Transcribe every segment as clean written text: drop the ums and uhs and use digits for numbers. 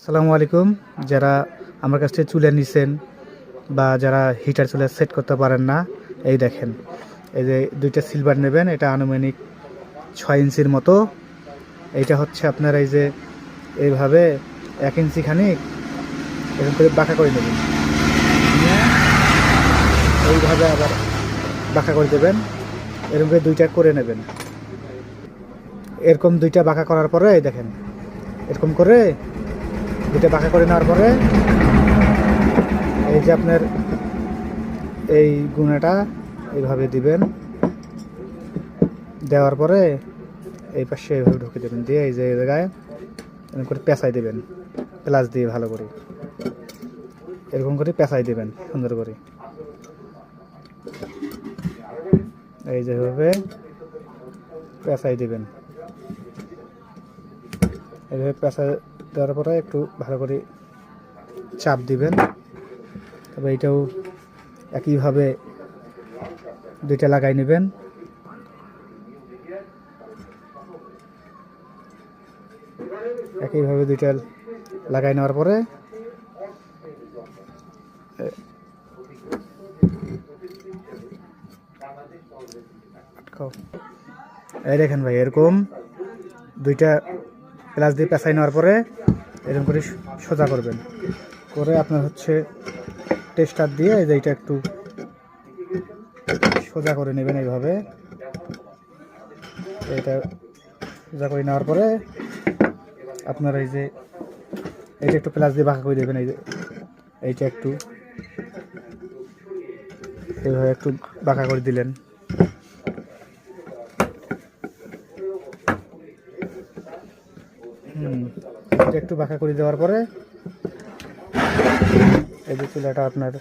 আসসালামু আলাইকুম। যারা আমার কাছ থেকে চুলে নিছেন বা যারা হিটার চুলে সেট করতে পারেন না, এই দেখেন, এই যে দুইটা সিলভার নেবেন, এটা আনুমানিক 6 ইঞ্চির মতো। এইটা হচ্ছে আপনার এই যে এইভাবে 1 ইঞ্চি খানিক এরকম করে বাঁকা করে নেবেন, নিয়ে এইভাবে আবার বাঁকা করে দেবেন, এরকম করে দুইটা করে নেবেন। এরকম দুইটা বাঁকা করার পরে এই দেখেন, এরকম করে দুইটা বাঁকা করে নেওয়ার পরে এই যে আপনার এই গুণাটা এইভাবে দিবেন, দেওয়ার পরে এই পাশে এইভাবে ঢুকে দেবেন, দিয়ে এই যে এই জায়গায় এরকম করে পেঁচাই দেবেন, প্লাস দিয়ে ভালো করে এরকম করে পেঁচাই দেবেন সুন্দর করে। এই যেভাবে পেঁচাই দেবেন, এইভাবে পেঁচাই দেওয়ার পরে একটু ভালো করে চাপ দিবেন। তবে এইটাও একইভাবে দুইটা লাগাই নেবেন। একইভাবে দুইটা লাগাই নেওয়ার পরে এই দেখেন ভাই, এরকম দুইটা প্লাস দিয়ে পেঁচাই নেওয়ার পরে এরকম করে সোজা করবেন, করে আপনার হচ্ছে টেস্টার দিয়ে এই যে এইটা একটু সোজা করে নেবেন এইভাবে। এটা সোজা করে নেওয়ার পরে আপনার এই যে এইটা একটু প্লাস দিয়ে বাঁকা করে দেবেন, এই যে এইটা একটু এইভাবে একটু বাঁকা করে দিলেন। এটা একটু বাঁকা করে দেওয়ার পরে এই যে চুলাটা আপনার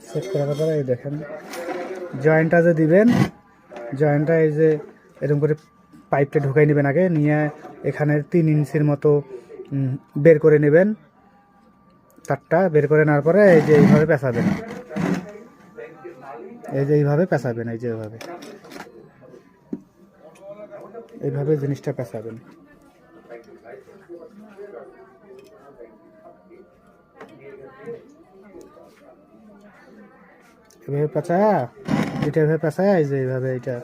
সেট করার পরে এই দেখেন জয়েন্টটা যে দিবেন, জয়েন্টটা এই যে এরকম করে পাইপটা ঢুকাই নেবেন আগে, নিয়ে এখানে 3 ইঞ্চির মতো বের করে নেবেন, তারটা বের করে নেওয়ার পরে এই যে এইভাবে পেঁচাবেন, এই যে এইভাবে পেঁচাবেন, এই যে এইভাবে এইভাবে জিনিসটা পেঁচাবেন। এভাবে পেঁচায়া, এটা এভাবে পেঁচায়া এই যে এইভাবে এটা